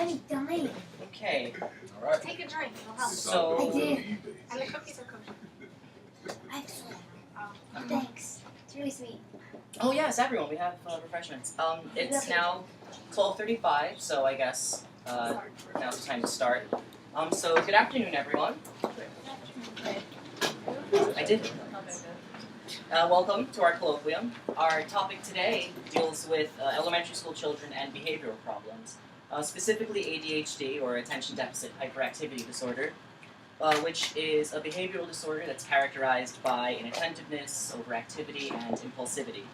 I'm dying. Okay. All right. Take a drink, it'll help. So- I did. And the cookies are kosher. Excellent. Oh. Thanks. It's really sweet. Oh yes, everyone, we have refreshments. It's now 12:35, so I guess now's the time to start. So good afternoon, everyone. I did. Welcome to our colloquium. Our topic today deals with elementary school children and behavioral problems, specifically ADHD, or Attention Deficit Hyperactivity Disorder, which is a behavioral disorder that's characterized by inattentiveness, overactivity, and impulsivity.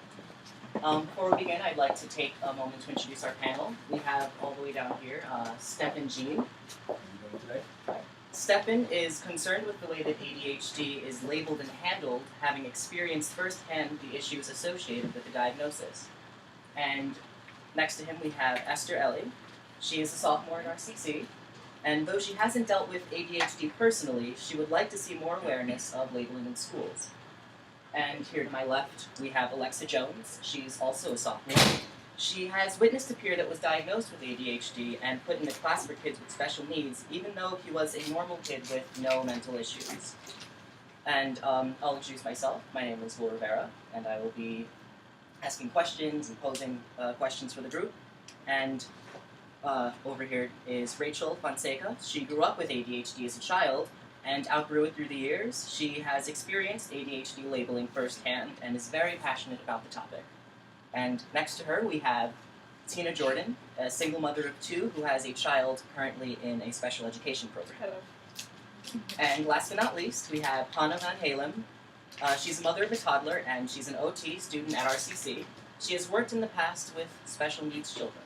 Before we begin, I'd like to take a moment to introduce our panel. We have all the way down here, Stefan Jean. Stefan is concerned with the way that ADHD is labeled and handled, having experienced firsthand the issues associated with the diagnosis. And next to him we have Esther Ellie. She is a sophomore in RCC, and though she hasn't dealt with ADHD personally, she would like to see more awareness of labeling in schools. And here to my left, we have Alexa Jones. She's also a sophomore. She has witnessed a peer that was diagnosed with ADHD and put in a class for kids with special needs, even though he was a normal kid with no mental issues. And I'll introduce myself. My name is Will Rivera, and I will be asking questions and posing questions for the group. And over here is Rachel Fonseca. She grew up with ADHD as a child and outgrew it through the years. She has experienced ADHD labeling firsthand and is very passionate about the topic. And next to her, we have Tina Jordan, a single mother of two who has a child currently in a special education program. Hello. And last but not least, we have Hannah Van Halem. She's a mother of a toddler, and she's an OT student at RCC. She has worked in the past with special needs children.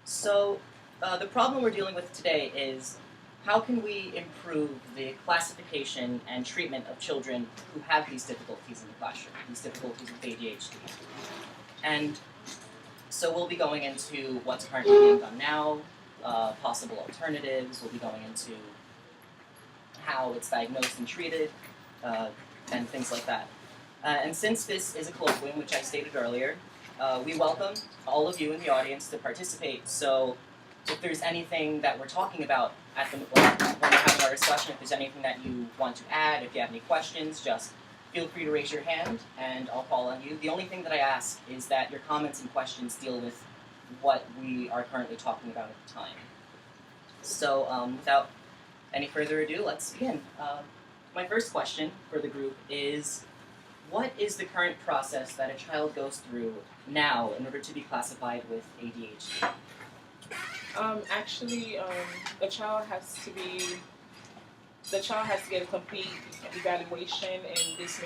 So the problem we're dealing with today is how can we improve the classification and treatment of children who have these difficulties in the classroom, these difficulties with ADHD? And so we'll be going into what's currently being done now, possible alternatives, we'll be going into how it's diagnosed and treated, and things like that. And since this is a colloquium, which I stated earlier, we welcome all of you in the audience to participate. So if there's anything that we're talking about when we're having our discussion, if there's anything that you want to add, if you have any questions, just feel free to raise your hand and I'll call on you. The only thing that I ask is that your comments and questions deal with what we are currently talking about at the time. So without any further ado, let's begin. My first question for the group is, what is the current process that a child goes through now in order to be classified with ADHD? Actually, the child has to get a complete evaluation, and this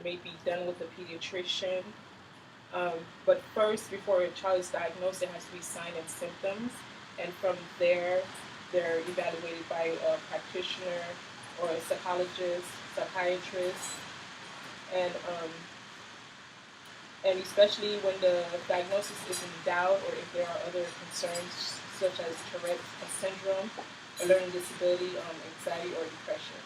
may be done with a pediatrician. But first, before a child is diagnosed, there has to be signs and symptoms, and from there, they're evaluated by a practitioner or a psychologist, psychiatrist, and especially when the diagnosis is in doubt or if there are other concerns such as Tourette's syndrome, a learning disability, anxiety, or depression.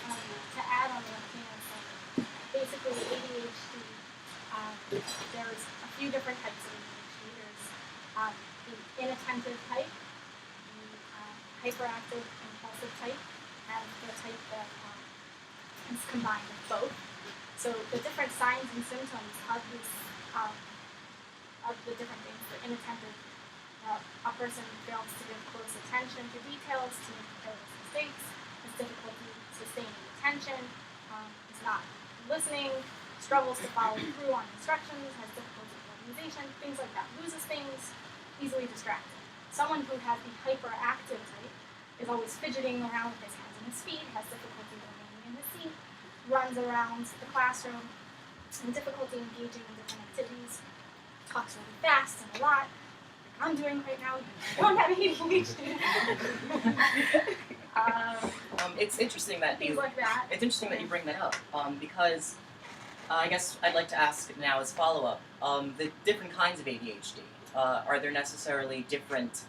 To add on what Tina said, basically ADHD, there's a few different types of ADHD. There's the inattentive type, the hyperactive impulsive type, and the type that is combined of both. So the different signs and symptoms of these, of the different things. For inattentive, a person fails to give close attention to details, to make careless mistakes, has difficulty sustaining attention, is not listening, struggles to follow through on instructions, has difficulty with organization, things like that. Loses things, easily distracted. Someone who has the hyperactive type is always fidgeting around with his hands and his feet, has difficulty remaining in his seat, runs around the classroom, and difficulty engaging in different activities, talks really fast and a lot, like I'm doing right now. You don't have ADHD. It's interesting that Things like that. It's interesting that you bring that up because I guess I'd like to ask now as follow-up the different kinds of ADHD. Are there necessarily different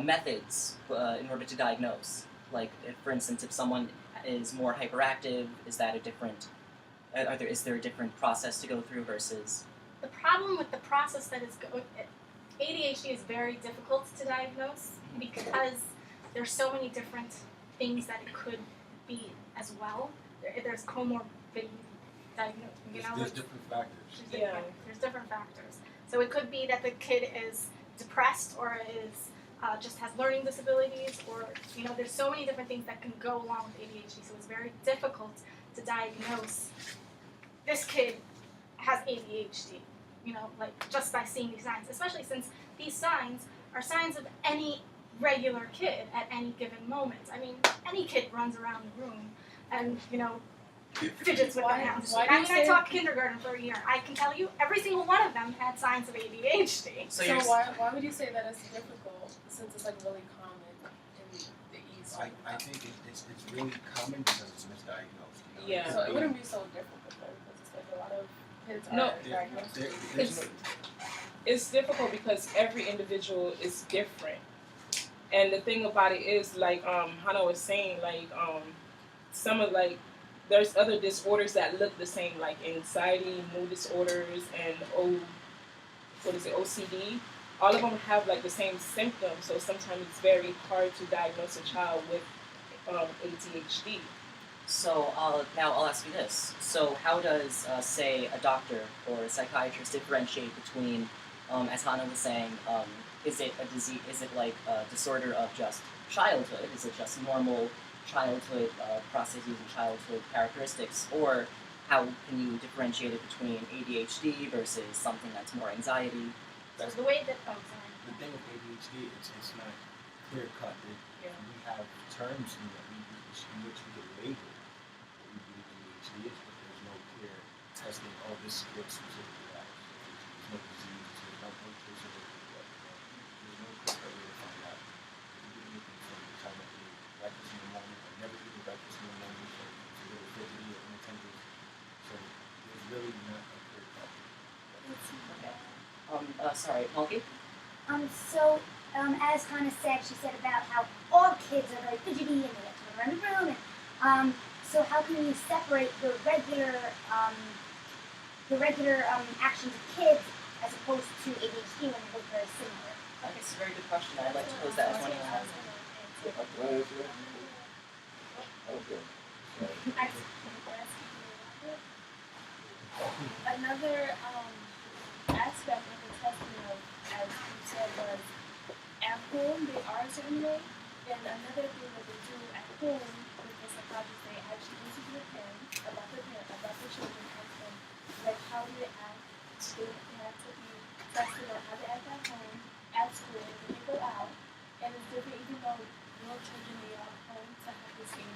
methods in order to diagnose? Like, if, for instance, if someone is more hyperactive, is that a different? Is there a different process to go through versus? The problem with the process that is ADHD is very difficult to diagnose because there's so many different things that it could be as well. There's comorbidity diagnosis. There's different factors. There's different factors. So it could be that the kid is depressed or is just has learning disabilities, or there's so many different things that can go along with ADHD. So it's very difficult to diagnose. This kid has ADHD, like just by seeing these signs, especially since these signs are signs of any regular kid at any given moment. I mean, any kid runs around the room and, fidgets with their hands. I taught kindergarten for a year. I can tell you every single one of them had signs of ADHD. So why would you say that it's difficult since it's like really common in the East? I think it's really common because it's misdiagnosed. Yeah. So it wouldn't be so difficult though, because it's like a lot of kids No, are diagnosed. There's It's difficult because every individual is different. And the thing about it is, like Hannah was saying, like some of there's other disorders that look the same, like anxiety, mood disorders, and OCD. All of them have like the same symptoms, so sometimes it's very hard to diagnose a child with ADHD. So now I'll ask you this. So how does, say, a doctor or a psychiatrist differentiate between, as Hannah was saying, is it a disease? Is it like a disorder of just childhood? Is it just normal childhood processes and childhood characteristics? Or how can you differentiate it between ADHD versus something that's more anxiety? So the way that the thing with ADHD, it's not clear cut. We have terms in which we get labeled what we believe ADHD is, but there's no clear testing. Oh, this is what specifically that. There's no disease. There's no traceability. There's no clear way to find out. You can get anything from the time that you eat breakfast in the morning, or never eating breakfast in the morning, so it's a little fidgety or inattentive. So there's really not a clear cut. Sorry, Monkey? As Hannah said, she said about how all kids are very fidgety and they like to run around the room. And, so how can you separate the regular actions of kids as opposed to ADHD when they're both very similar? It's a very good question. I'd like to pose that as one of Another aspect of the testing of, as you said, was at home they are a certain way, and another thing that they do at home with the psychologist, they actually listen to the parents, about the children, ask them like how do they act. They have to be tested on how they act at home, at school, when they go out, and it's different even though real children they are at home to have the same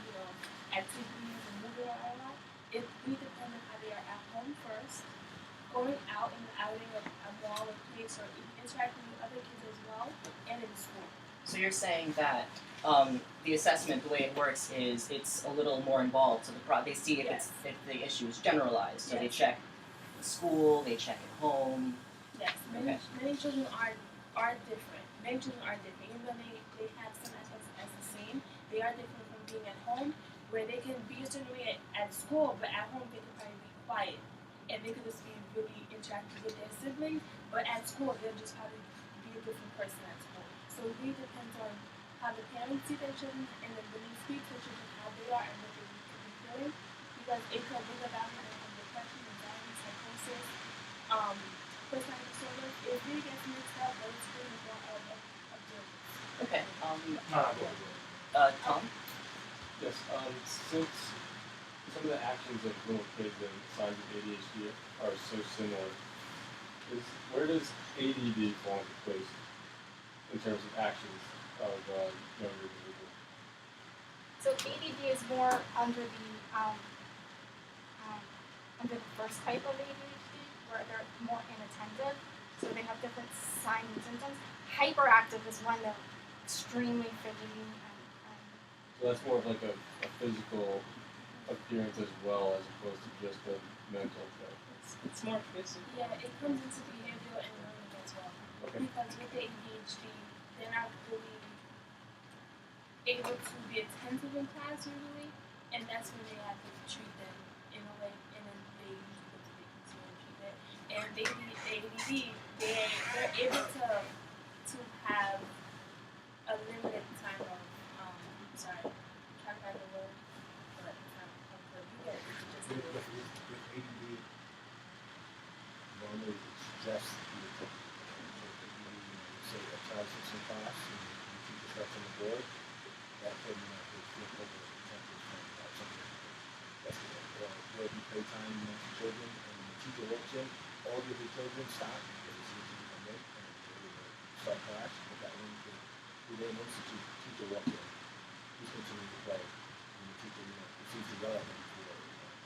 activities and moving around a lot. It really depends on how they are at home first, going out in the outing of a mall or place, or even interacting with other kids as well, and in school. So you're saying that the assessment, the way it works, is it's a little more involved. So they see if the issue is generalized. So they check school, they check at home. Yes, many children are different. Many children are different. Even though they have some aspects as the same, they are different from being at home, where they can be a certain way at school, but at home they can probably be quiet. And they could just be really interactive with their siblings, but at school they'll just probably be a different person at school. So it really depends on how the parents see their children, and then when they speak to children, how they are and what they could be feeling, because it could bring about depression, anxiety, psychosis, personality disorders. It really gets mixed up, but it's really more of observance. Okay. Tom? Yes, since some of the actions of little kids and signs of ADHD are so similar, where does ADD fall into place in terms of actions of younger individuals? So ADD is more under the first type of ADHD, where they're more inattentive, so they have different signs and symptoms. Hyperactive is when they're extremely fidgety and So that's more of like a physical appearance as well, as opposed to just a mental thing. It's more physical. Yeah, it comes into behavioral and learning as well. Okay. Because with the ADHD, they're not really able to be attentive in class usually, and that's when they have to treat them in a way, and then they usually go to the consumer treatment. And the ADD, they're able to say a child sits in class and the teacher starts on the board, that kid, could flip over and attempt to find out something yesterday. Or there'll be playtime amongst the children, and when the teacher walks in, all the other children stop because they see the teacher come in, and they're able to start class. But that one kid who didn't institute, the teacher walks in, he's continuing to play, and the teacher, proceeds to yell at him for,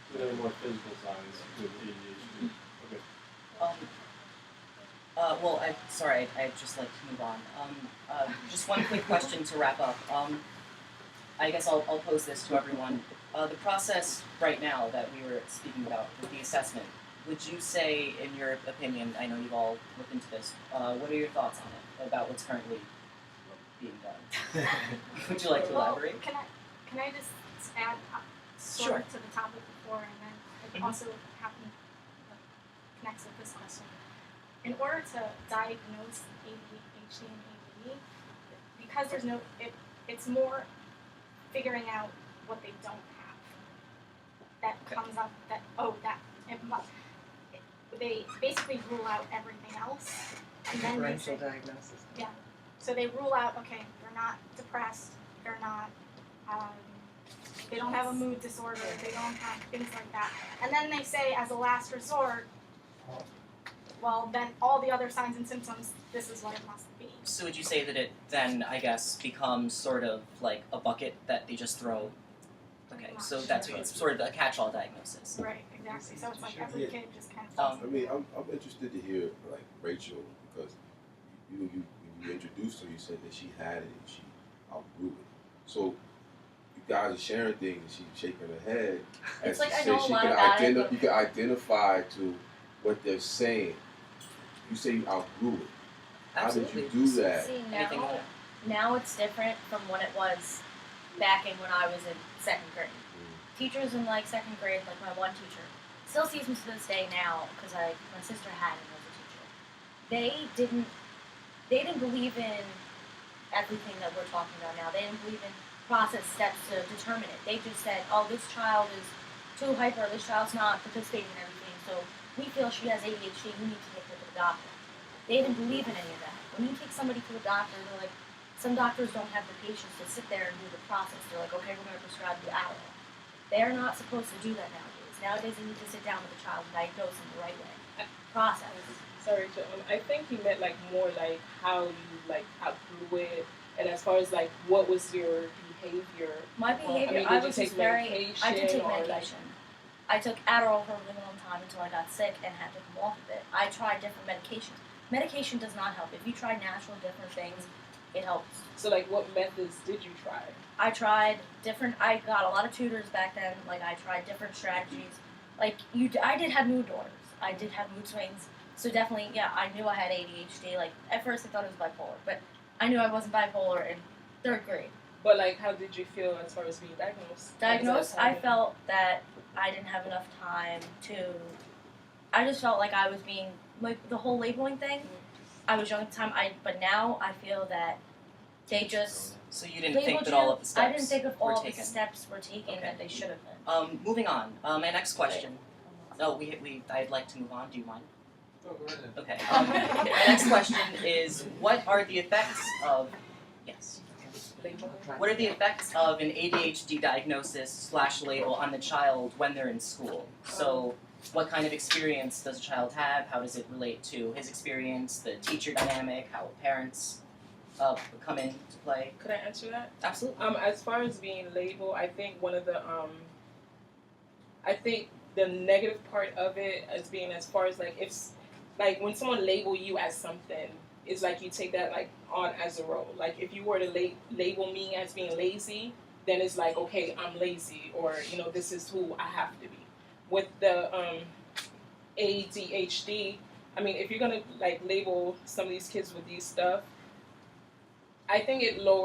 So there are more physical signs with ADHD. Okay. Well, I'd just like to move on. Just one quick question to wrap up. I guess I'll pose this to everyone. The process right now that we were speaking about with the assessment, would you say, in your opinion, I know you've all looked into this, what are your thoughts on it, about what's currently being done? Would you like to elaborate? Can I just add sort of to the topic before, and then it also connects with this question. In order to diagnose ADHD and ADD, because there's no, it's more figuring out what they don't have. That comes up that, they basically rule out everything else. And then they say, diagnosis. yeah. So they rule out, okay, they're not depressed, they're not, they don't have a mood disorder, they don't have things like that. And then they say, as a last resort, well, then all the other signs and symptoms, this is what it must be. So would you say that it then, I guess, becomes sort of like a bucket that they just throw? Okay, so that's it's sort of a catch-all diagnosis. Right, exactly. So it's like every kid just kind of. I mean, I'm interested to hear like Rachel, because when you introduced her, you said that she had it and she outgrew it. So you guys are sharing things and she's shaking her head. It's as like to I say know a she lot can about it, but- you can identify to what they're saying. You say you outgrew it. Absolutely. How did you do that? See, Anything on it? now it's different from what it was back in when I was in second grade. Teachers in like second grade, like my one teacher, still sees me to this day now because my sister had him as a teacher. They didn't believe in everything that we're talking about now. They didn't believe in process steps to determine it. They just said, oh, this child is too hyper, this child's not participating in everything, so we feel she has ADHD, we need to take her to the doctor. They didn't believe in any of that. When you take somebody to a doctor, they're like, some doctors don't have the patience to sit there and do the process. They're like, okay, we're going to prescribe you Adderall. They're not supposed to do that nowadays. Nowadays, they need to sit down with the child and diagnose them the right way. Process. Sorry, I think he meant like more like how you like outgrew it, and as far as like what was your behavior? My behavior, I I was just very. I did take medication. I took Adderall for a really long time until I got sick and had to come off of it. I tried different medications. Medication does not help. If you try natural different things, it helps. So like, what methods did you try? I tried different. I got a lot of tutors back then. Like I tried different strategies. Like I did have mood disorders. I did have mood swings. So definitely, yeah, I knew I had ADHD. Like at first, I thought it was bipolar, but I knew I wasn't bipolar in third grade. But like, how did you feel as far as being diagnosed? I felt that I didn't have enough time to. I just felt like I was being like the whole labeling thing. I was young at the time. But now I feel that they just. So you didn't think that all of the steps I didn't think of all taken. the steps were taken Okay. that they should have been. Moving on. My next question. Oh, I'd like to move on. Do you mind? Oh, go ahead. Okay. My next question is, what are the effects of? Yes. What are the effects of an ADHD diagnosis / label on the child when they're in school? So, what kind of experience does a child have? How does it relate to his experience, the teacher dynamic, how parents come into play? Could I answer that? Absolutely. As far as being labeled, I think one of the I think the negative part of it as being as far as like if like when someone label you as something, it's like you take that like on as a role. Like if you were to label me as being lazy, then it's like, okay, I'm lazy, or this is who I have to be. With the ADHD, I mean, if you're gonna like label some of these kids with these stuff, I think it lowers